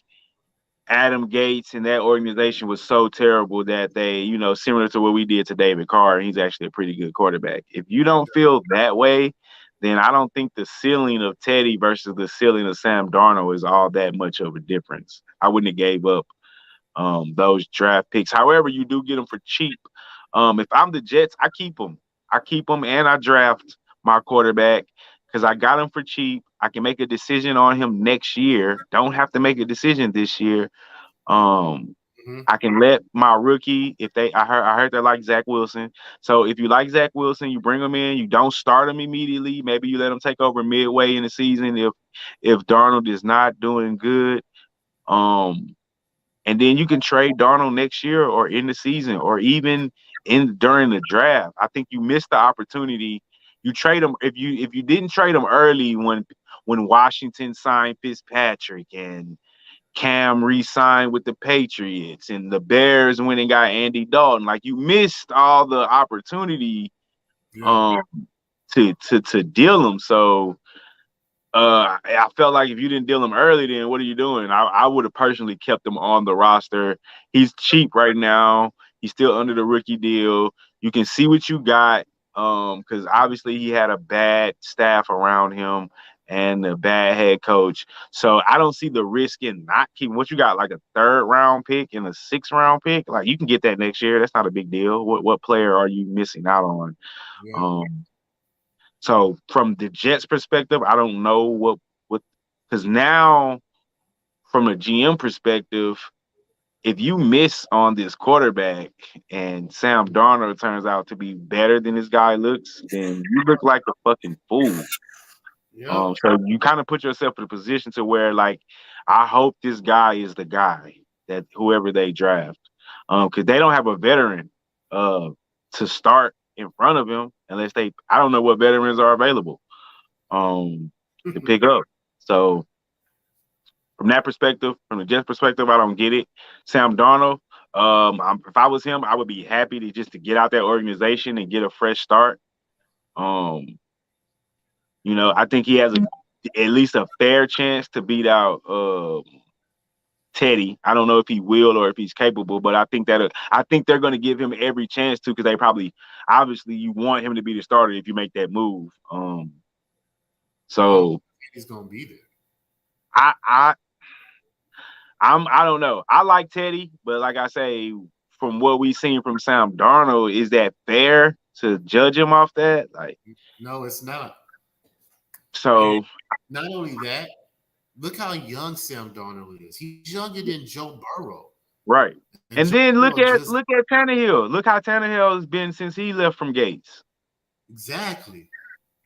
Adam Gates and that organization was so terrible that they, similar to what we did to David Carr, he's actually a pretty good quarterback. If you don't feel that way, then I don't think the ceiling of Teddy versus the ceiling of Sam Darnold is all that much of a difference. I wouldn't have gave up those draft picks. However, you do get them for cheap. If I'm the Jets, I keep them. I keep them and I draft my quarterback because I got him for cheap. I can make a decision on him next year. Don't have to make a decision this year. I can let my rookie, I heard they like Zach Wilson. So if you like Zach Wilson, you bring him in. You don't start him immediately. Maybe you let him take over midway in the season if Darnold is not doing good. And then you can trade Darnold next year or in the season or even during the draft. I think you missed the opportunity. You trade him if you didn't trade him early when Washington signed Fitzpatrick and Cam re-signed with the Patriots and the Bears went and got Andy Dalton. Like you missed all the opportunity to deal them. So I felt like if you didn't deal him early, then what are you doing? I would have personally kept him on the roster. He's cheap right now. He's still under the rookie deal. You can see what you got because obviously he had a bad staff around him and a bad head coach. So I don't see the risk in not keeping what you got, like a 3rd round pick and a 6th round pick. Like you can get that next year. That's not a big deal. What player are you missing out on? Yeah. So from the Jets perspective, I don't know what because now from a GM perspective, if you miss on this quarterback and Sam Darnold turns out to be better than this guy looks, then you look like a fucking fool. Yep. So you kind of put yourself in a position to where, like, I hope this guy is the guy that whoever they draft, because they don't have a veteran to start in front of him unless I don't know what veterans are available to pick up. So from that perspective, from the Jets perspective, I don't get it. Sam Darnold, if I was him, I would be happy to get out that organization and get a fresh start. I think he has at least a fair chance to beat out Teddy. I don't know if he will or if he's capable, but I think they're going to give him every chance to, because they probably, obviously, you want him to be the starter if you make that move. So he's going to be there. I don't know. I like Teddy, but like I say, from what we've seen from Sam Darnold, is that fair to judge him off that? Like, no, it's not. So, and not only that, look how young Sam Darnold is. He's younger than Joe Burrow. Right. And then look at Tannehill. Look how Tannehill has been since he left from Gates. Exactly.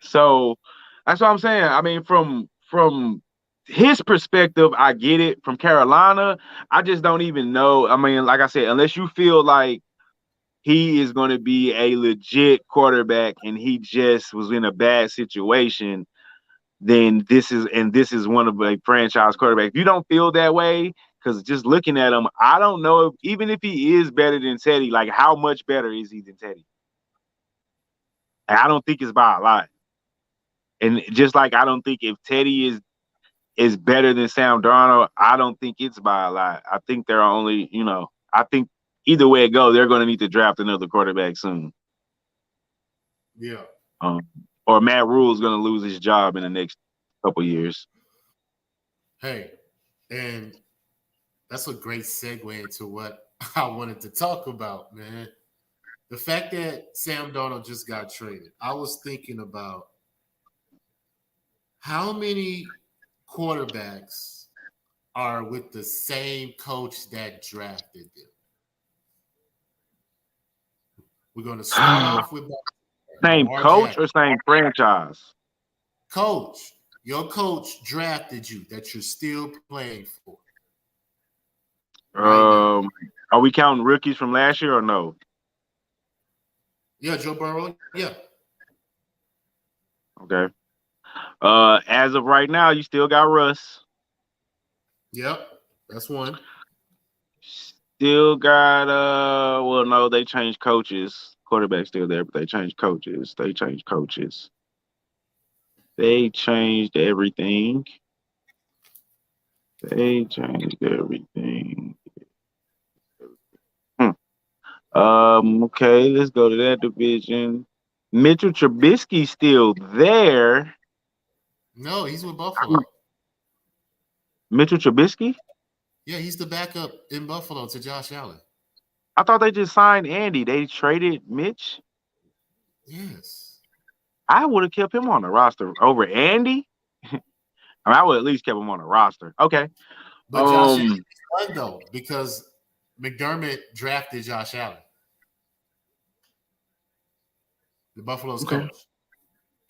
So that's what I'm saying. I mean, from his perspective, I get it. From Carolina, I just don't even know. I mean, like I said, unless you feel like he is going to be a legit quarterback and he just was in a bad situation, then this is one of a franchise quarterback. If you don't feel that way, because just looking at him, I don't know even if he is better than Teddy, like how much better is he than Teddy? I don't think it's by a lot. And just like I don't think if Teddy is better than Sam Darnold, I don't think it's by a lot. I think they're only, I think either way it goes, they're going to need to draft another quarterback soon. Yeah. Or Matt Rule is going to lose his job in the next couple years. Hey, and that's a great segue into what I wanted to talk about, man. The fact that Sam Darnold just got traded. I was thinking about how many quarterbacks are with the same coach that drafted them. We're going to start off with same coach or same franchise? Coach. Your coach drafted you that you're still playing for. Right, are we counting rookies from last year or no? Yeah, Joe Burrow. Yeah. Okay. As of right now, you still got Russ. Yep, that's one. still got well no, they changed coaches. Quarterback's still there, but they changed coaches. They changed coaches. They changed everything. They changed everything. Hmm. Okay, let's go to that division. Mitchell Trubisky's still there. No, he's with Buffalo. Mitchell Trubisky? Yeah, he's the backup in Buffalo to Josh Allen. I thought they just signed Andy. They traded Mitch. Yes. I would have kept him on the roster over Andy. I would at least kept him on the roster. Okay. But Josh Allen is fun though, because McDermott drafted Josh Allen. The Buffalo's coach.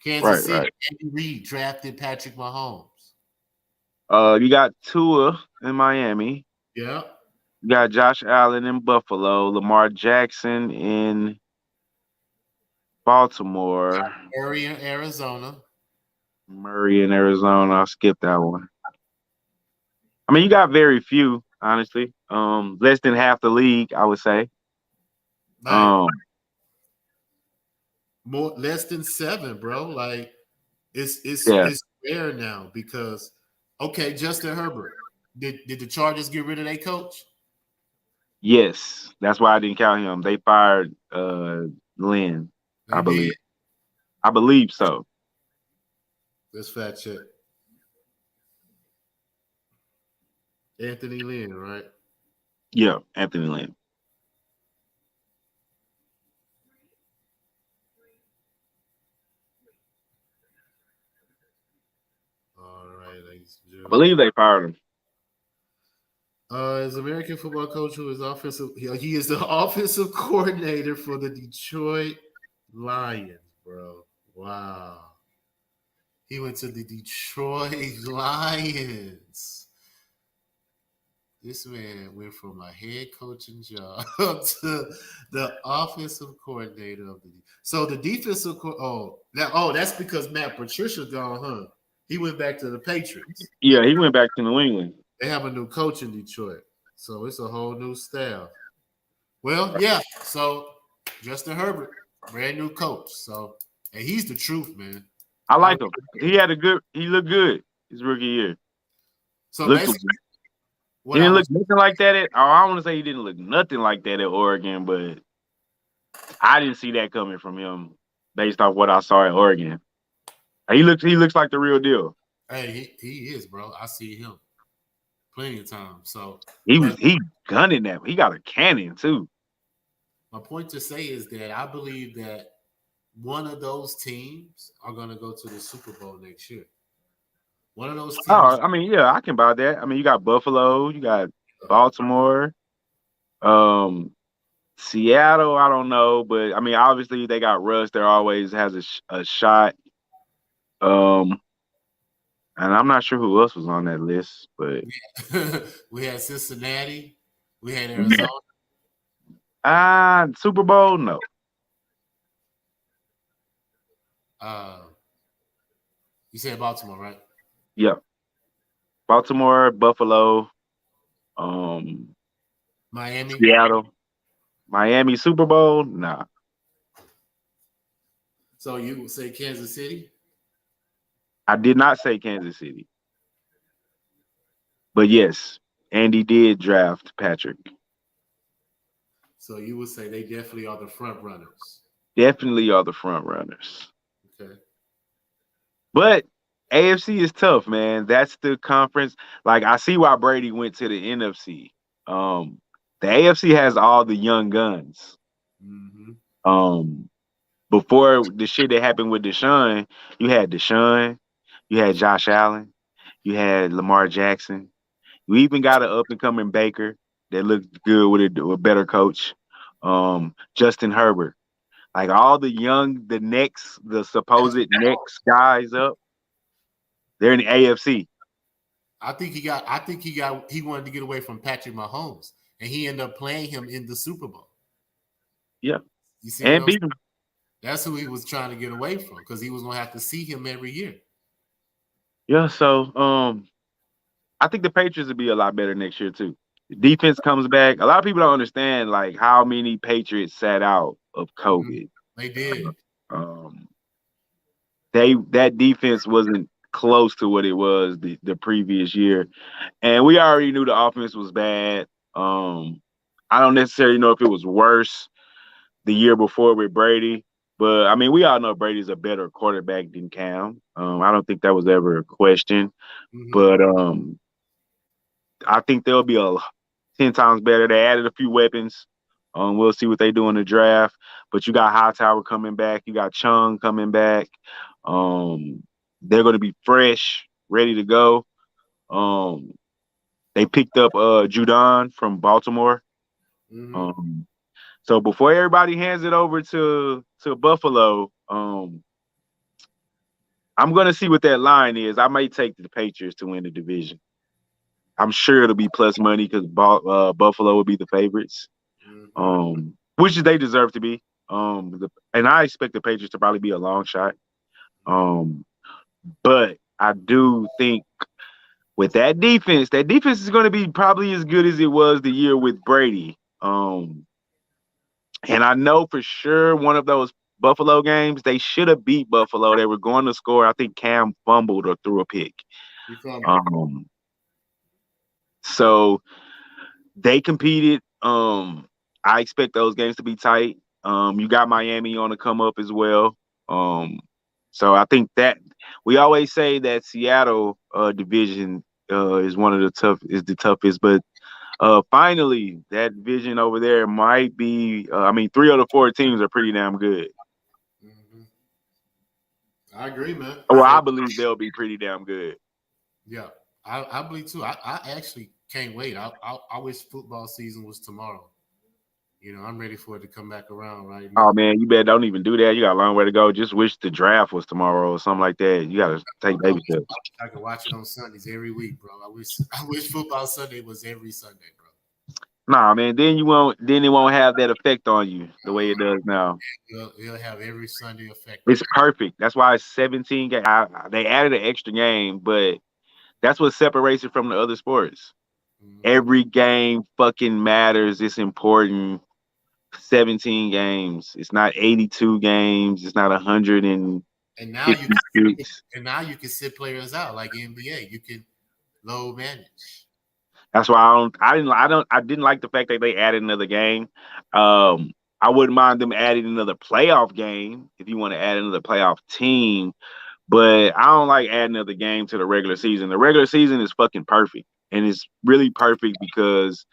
Kansas City, Andy Reid drafted Patrick Mahomes. You got Tua in Miami. Yeah. You got Josh Allen in Buffalo. Lamar Jackson in Baltimore. Murray in Arizona. I'll skip that one. I mean, you got very few, honestly. Less than half the league, I would say. More less than 7, bro. Like it's rare now because Justin Herbert. Did the Chargers get rid of their coach? Yes, that's why I didn't count him. They fired Lynn, I believe. I believe so. Let's fact check. Anthony Lynn, right? Yeah, Anthony Lynn. All right, ladies and gentlemen. I believe they fired him. As American football coach who is he is the offensive coordinator for the Detroit Lions, bro. Wow. He went to the Detroit Lions. This man went from a head coaching job to the offensive coordinator of the. So the defensive that's because Matt Patricia gone, huh? He went back to the Patriots. Yeah, he went back to New England. They have a new coach in Detroit, so it's a whole new staff. Well, yeah. So Justin Herbert, brand new coach. So, and he's the truth, man. I like him. He looked good his rookie year. So basically, he didn't look nothing like that I don't want to say he didn't look nothing like that at Oregon, but I didn't see that coming from him based off what I saw at Oregon. He looks like the real deal. Hey, he is, bro. I see him plenty of times. So he gunning that. He got a cannon too. My point to say is that I believe that one of those teams are going to go to the Super Bowl next year. One of those teams. Oh, I mean, yeah, I can buy that. I mean, you got Buffalo, you got Baltimore, Seattle. I don't know, but I mean, obviously they got Russ. There always has a shot. And I'm not sure who else was on that list, but we had Cincinnati, we had Arizona. Super Bowl, no. You said Baltimore, right? Yeah. Baltimore, Buffalo, Miami, Seattle, Miami, Super Bowl, nah. So you would say Kansas City? I did not say Kansas City. But yes, Andy did draft Patrick. So you would say they definitely are the front runners. Definitely are the front runners. Okay. But AFC is tough, man. That's the conference. Like, I see why Brady went to the NFC. The AFC has all the young guns. Mm-hmm. Before the shit that happened with Deshaun, you had Deshaun, you had Josh Allen, you had Lamar Jackson. You even got an up-and-coming Baker that looked good with a better coach. Justin Herbert. Like, all the supposed next guys up, they're in the AFC. He wanted to get away from Patrick Mahomes, and he ended up playing him in the Super Bowl. Yeah. You see, and beat him. That's who he was trying to get away from, because he was going to have to see him every year. Yeah, so I think the Patriots will be a lot better next year too. Defense comes back. A lot of people don't understand like how many Patriots sat out of Mm-hmm. COVID. They did. Um, that defense wasn't close to what it was the previous year, and we already knew the offense was bad. I don't necessarily know if it was worse the year before with Brady, but I mean we all know Brady's a better quarterback than Cam. I don't think that was ever a question, Mm-hmm. but I think they'll be 10 times better. They added a few weapons. We'll see what they do in the draft. But you got Hightower coming back. You got Chung coming back. They're going to be fresh, ready to go. They picked up Judon from Baltimore. Mm-hmm. So before everybody hands it over to Buffalo, I'm going to see what that line is. I might take the Patriots to win the division. I'm sure it'll be plus money because Buffalo will be the favorites, which they deserve to be. And I expect the Patriots to probably be a long shot. But I do think with that defense is going to be probably as good as it was the year with Brady. And I know for sure one of those Buffalo games, they should have beat Buffalo. They were going to score. I think Cam fumbled or threw a pick. So they competed. I expect those games to be tight. You got Miami on the come up as well. So I think that we always say that Seattle division is the toughest, but finally that division over there might be. I mean, 3 of the 4 teams are pretty damn good. Mm-hmm. I agree, man. Well, I believe they'll be pretty damn good. Yeah, I believe too. I actually can't wait. I wish football season was tomorrow. You know, I'm ready for it to come back around right now. Oh man, you better don't even do that. You got a long way to go. Just wish the draft was tomorrow or something like that. You got to take baby steps. I can watch it on Sundays every week, bro. I wish football Sunday was every Sunday, bro. Nah, man. Then it won't have that effect on you the way it does now. It'll have every Sunday effect. It's perfect. That's why it's 17 games. They added an extra game, but that's what separates it from the other sports. Mm-hmm. Every game fucking matters. It's important. 17 games. It's not 82 games. It's not 100 and now you can sit players out like NBA. You can low manage. That's why I didn't like the fact that they added another game. I wouldn't mind them adding another playoff game if you want to add another playoff team, but I don't like adding another game to the regular season. The regular season is fucking perfect, and it's really perfect because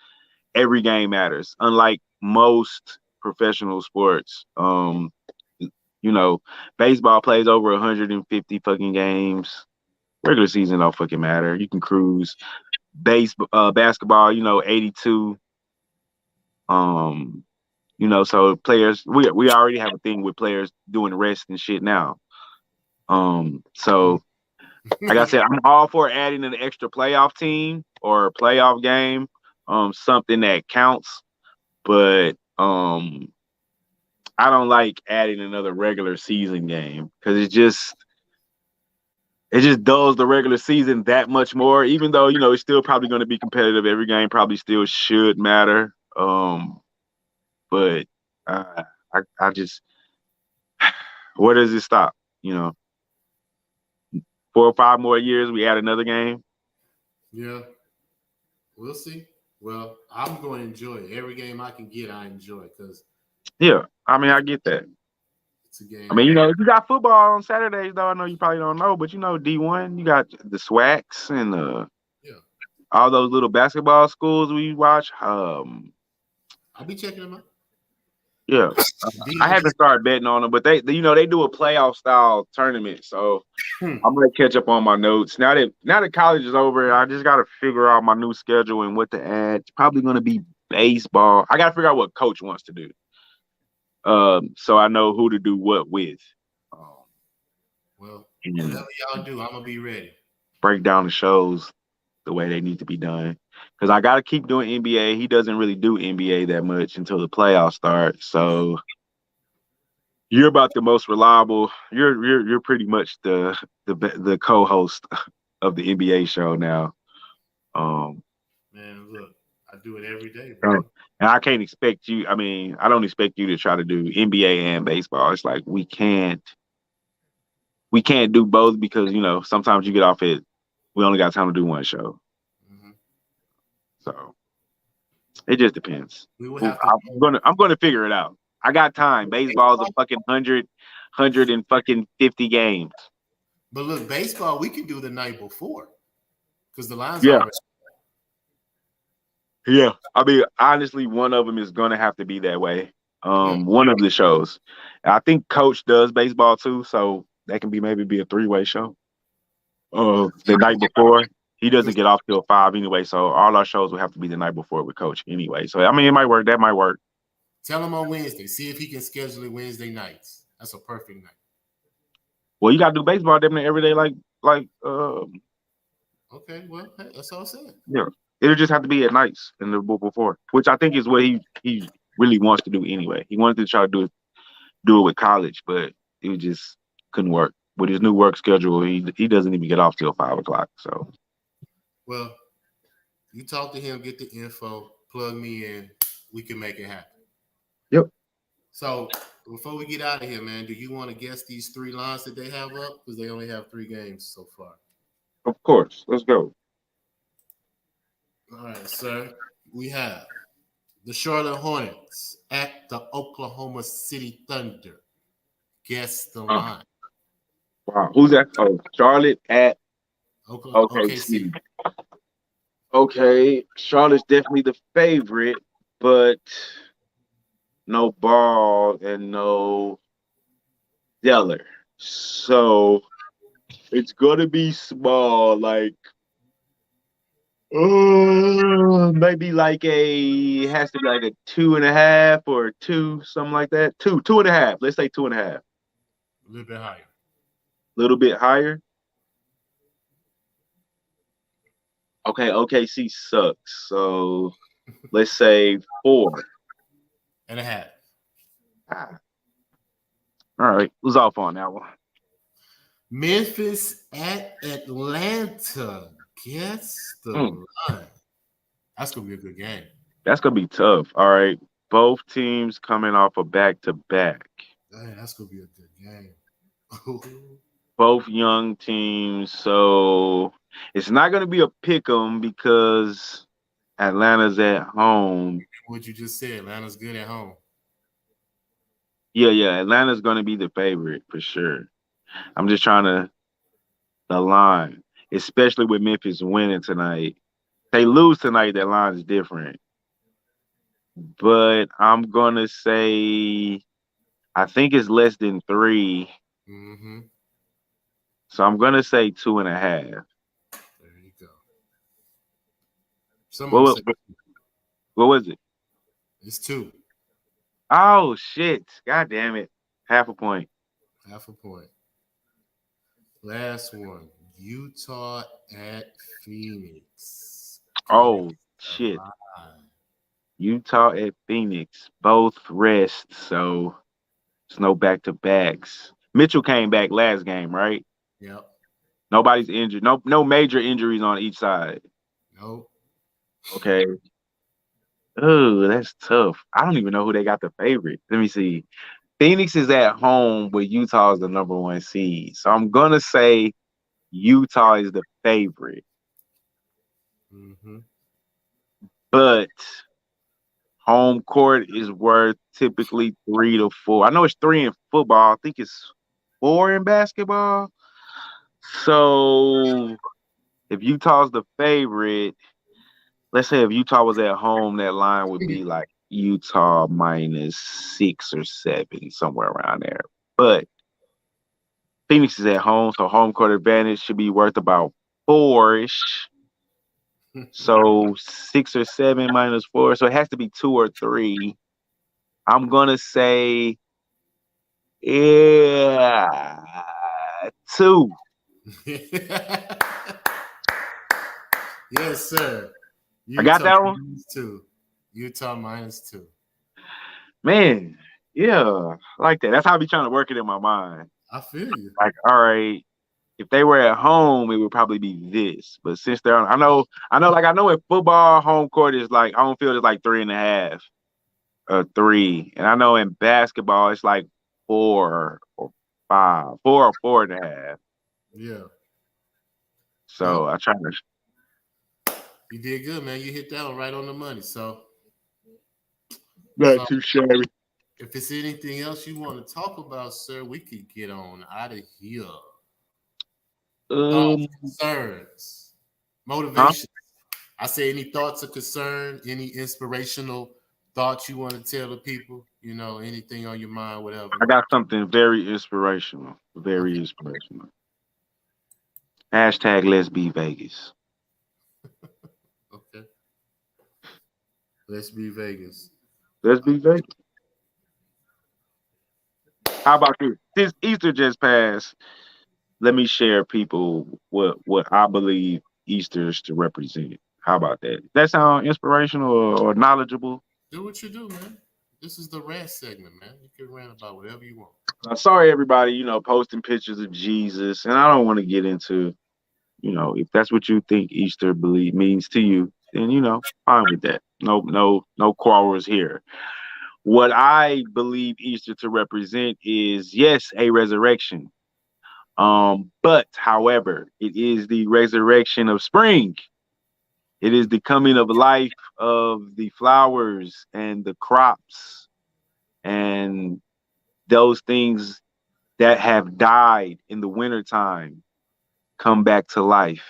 every game matters. Unlike most professional sports, baseball plays over 150 fucking games. Regular season don't fucking matter. You can cruise. Basketball, 82. So players, we already have a thing with players doing rest and shit now. So like I said, I'm all for adding an extra playoff team or a playoff game, something that counts. But I don't like adding another regular season game because it just dulls the regular season that much more, even though, it's still probably going to be competitive. Every game probably still should matter. But I just, where does it stop? 4 or 5 more years, we add another game. Yeah, we'll see. Well, I'm going to enjoy it. Every game I can get, I enjoy because. Yeah, I mean, I get that. It's a game. I mean, if you got football on Saturdays, though, I know you probably don't know, but D1, you got the SWACs and all those little basketball schools we watch. I'll be checking them out. Yeah, I had to start betting on them, but they do a playoff style tournament, so I'm gonna catch up on my notes. Now that college is over, I just gotta figure out my new schedule and what to add. It's probably gonna be baseball. I gotta figure out what coach wants to do, so I know who to do what with. Whatever y'all do, I'm gonna be ready. Break down the shows the way they need to be done. Because I got to keep doing NBA. He doesn't really do NBA that much until the playoffs start. So you're about the most reliable. You're pretty much the co-host of the NBA show now. Man, look, I do it every day, So, bro. and I can't expect you. I mean, I don't expect you to try to do NBA and baseball. It's like we can't do both because sometimes you get off it. We only got time to do one show, Mm-hmm. so it just depends. We will Well, have to. I'm gonna figure it out. I got time. Baseball is a fucking 100 and fucking 50 games. But look, baseball we can do the night before because the lines Yeah, already. yeah. I mean, honestly, one of them is gonna have to be that way. Yeah. One of the shows. I think Coach does baseball too, so that can maybe be a 3-way show. The night before. He doesn't get off till 5 anyway, so all our shows will have to be the night before with Coach anyway. So I mean, it might work. That might work. Tell him on Wednesday. See if he can schedule it Wednesday nights. That's a perfect night. Well, you gotta do baseball definitely every day, Okay, well, hey, that's all I said. yeah. It'll just have to be at nights in the book before, which I think is what he really wants to do anyway. He wanted to try to do it with college, but it just couldn't work with his new work schedule. He doesn't even get off till 5 o'clock. So, Well, you talk to him, get the info, plug me in. We can make it happen. yep, So before we get out of here, man, do you want to guess these 3 lines that they have up? Because they only have 3 games so far. of course. Let's go. All right, sir. We have the Charlotte Hornets at the Oklahoma City Thunder. Guess the line. Wow, who's that? Oh, Charlotte at OKC. Okay, Charlotte's definitely the favorite, but no Ball and no Zeller. So it's gonna be small, like maybe has to be like a 2.5 or a 2, something like that. 2.5. Let's say 2.5. A little bit higher. A little bit higher. Okay, OKC sucks. So let's say 4.5. Ah. All right, who's off on that one? Memphis at Atlanta. Guess the line. That's gonna be a good game. That's gonna be tough. All right, both teams coming off a back-to-back. Dang, that's gonna be a good game. Both young teams, so it's not gonna be a pick 'em because Atlanta's at home. What you just said, Atlanta's good at home. Yeah, Atlanta's gonna be the favorite for sure. I'm just trying to the line, especially with Memphis winning tonight. They lose tonight, that line is different. But I'm gonna say I think it's less than 3. Mm-hmm. So I'm gonna say 2.5. There you go. What was it? It's 2. Oh shit! God damn it! Half a point. Half a point. Last one. Utah at Phoenix. Oh shit! Utah at Phoenix. Both rest, so it's no back-to-backs. Mitchell came back last game, right? Yep. Nobody's injured. No major injuries on each side. Nope. Okay. Oh, that's tough. I don't even know who they got the favorite. Let me see. Phoenix is at home, but Utah is the number 1 seed. So I'm gonna say Utah is the favorite. Mm-hmm. But home court is worth typically 3 to 4. I know it's 3 in football. I think it's 4 in basketball. So if Utah's the favorite, let's say if Utah was at home, that line would be like Utah minus 6 or 7, somewhere around there. But Phoenix is at home, so home court advantage should be worth about 4-ish. So 6 or 7 minus 4. So it has to be 2 or 3. I'm gonna say, 2. Yes, sir. Utah I got that one. -2. Utah -2. Man, yeah, I like that. That's how I be trying to work it in my mind. I feel you. Like, all right, if they were at home, it would probably be this. But since they're on, I know in football, home court is like home field is like 3.5 or 3. And I know in basketball it's like 4 or 5, 4 or 4.5. Yeah. So Well, I try to. you did good, man. You hit that one right on the money. So Not too shabby. if it's anything else you want to talk about, sir, we could get on out of here. Thoughts, concerns, motivation. I say any thoughts or concern, any inspirational thoughts you want to tell the people, anything on your mind, whatever. I got something very inspirational. Very inspirational. Hashtag Let's Be Vegas. Okay. Let's be Vegas. Let's be Vegas. How about this? Since Easter just passed, let me share people what I believe Easter is to represent. How about that? That sound inspirational or knowledgeable? Do what you do, man. This is the rant segment, man. You can rant about whatever you want. Sorry, everybody, posting pictures of Jesus, and I don't want to get into, if that's what you think Easter believe means to you, then fine with that. No quarrels here. What I believe Easter to represent is, yes, a resurrection. But however, it is the resurrection of spring. It is the coming of life of the flowers and the crops and those things that have died in the wintertime come back to life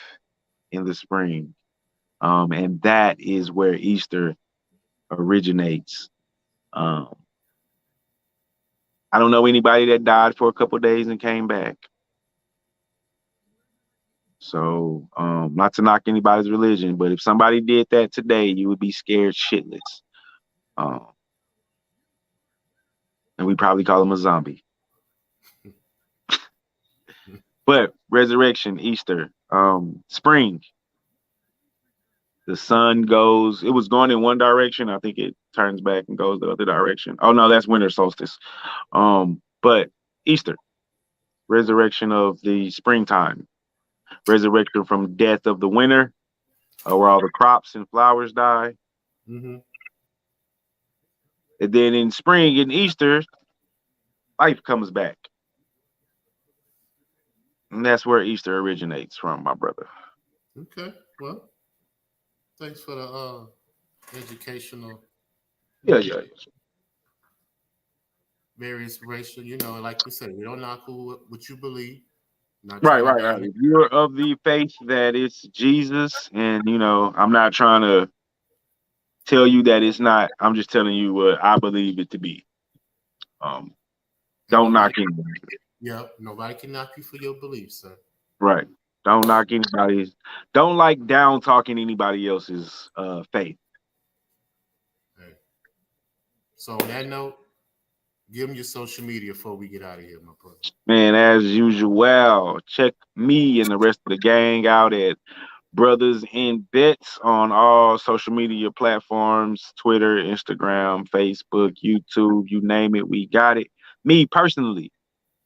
in the spring. And that is where Easter originates. I don't know anybody that died for a couple of days and came back. So, not to knock anybody's religion, but if somebody did that today, you would be scared shitless. And we probably call him a zombie. But resurrection, Easter, spring. The sun it was going in one direction. I think it turns back and goes the other direction. Oh no, that's winter solstice. But Easter, resurrection of the springtime, resurrection from death of the winter, where all the crops and flowers die. Mm-hmm. And then in spring, in Easter, life comes back. And that's where Easter originates from, my brother. Okay. Well, thanks for the educational. Yeah. Very inspirational. Like we said, we don't knock what you believe. Right. If you're of the faith that it's Jesus, and I'm not trying to tell you that it's not. I'm just telling you what I believe it to be. Don't knock anybody. Yeah, nobody can knock you for your beliefs, sir. Right. Don't knock anybody's. Don't like down talking anybody else's faith. Hey. So on that note, give them your social media before we get out of here, my brother. Man, as usual, check me and the rest of the gang out at Brothers in Bets on all social media platforms, Twitter, Instagram, Facebook, YouTube, you name it, we got it. Me personally,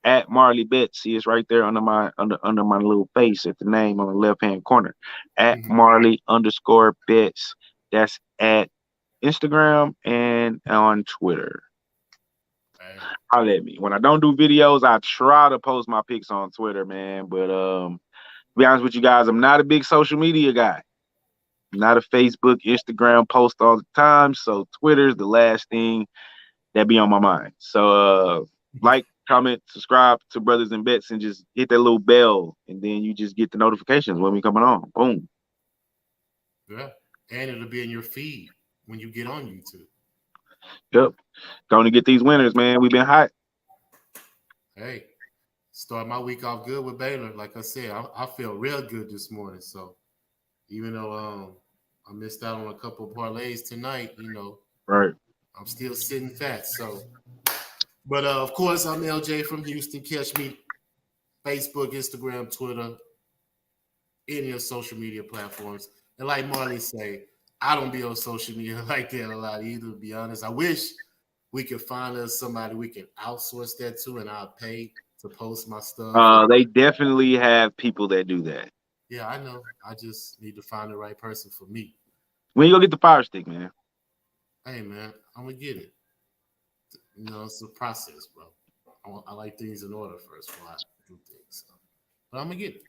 at MarleyBets. See, it's right there under my little face at the name on the left-hand corner. At Marley_bets. That's at Instagram and on Twitter. Holla at me. When I don't do videos, I try to post my pics on Twitter, man. But to be honest with you guys, I'm not a big social media guy. I'm not a Facebook, Instagram post all the time. So Twitter's the last thing that be on my mind. So like, comment, subscribe to Brothers in Bets, and just hit that little bell, and then you just get the notifications when we coming on. Boom. Yeah, and it'll be in your feed when you get on YouTube. Yep. Going to get these winners, man. We've been hot. Hey, start my week off good with Baylor. Like I said, I feel real good this morning. So even though I missed out on a couple of parlays tonight, right, I'm still sitting fat. So, but of course, I'm LJ from Houston. Catch me Facebook, Instagram, Twitter, any of social media platforms. And like Marley say, I don't be on social media like that a lot either, to be honest. I wish we could find us somebody we can outsource that to, and I'll pay to post my stuff. They definitely have people that do that. Yeah, I know. I just need to find the right person for me. When you go get the Fire Stick, man? Hey, man, I'm gonna get it. You know, it's a process, bro. I like things in order first before I do things. So. But I'm gonna get it.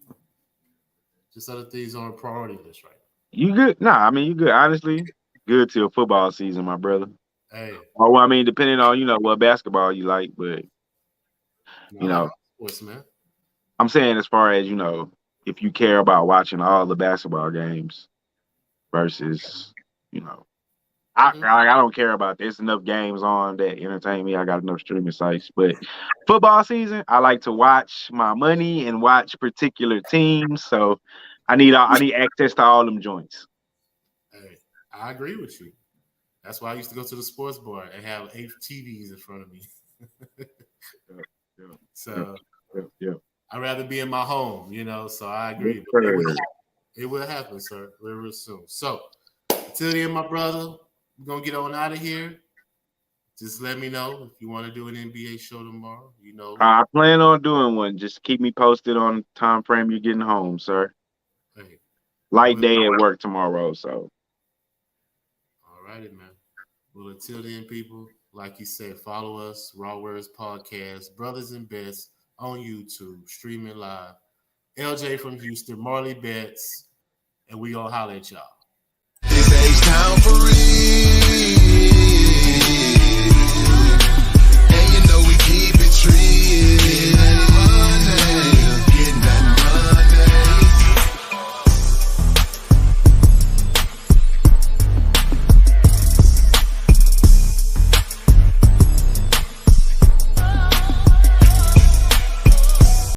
Just other things on the priority list right now. You good? Nah, I mean you good. Honestly, good till football season, my brother. Hey. Oh, well, I mean, depending on what basketball you like, but sports, man. I'm saying as far as if you care about watching all the basketball games versus I don't care about this. There's enough games on that entertain me. I got enough streaming sites. But football season, I like to watch my money and watch particular teams. So I need access to all them joints. Hey, I agree with you. That's why I used to go to the sports bar and have 8 TVs in front of me. I'd rather be in my home, so I agree. It will happen, sir, real soon. So until then, my brother, we're going to get on out of here. Just let me know if you want to do an NBA show tomorrow. I plan on doing one. Just keep me posted on the time frame you're getting home, sir. Hey, light day at work tomorrow, so. All righty, man. Well, until then, people, like you said, follow us, RaWordz Podcast, Brothers and Bets on YouTube, streaming live. LJ from Houston, MarleyBets, and we gonna holler at y'all. This H-Town for real.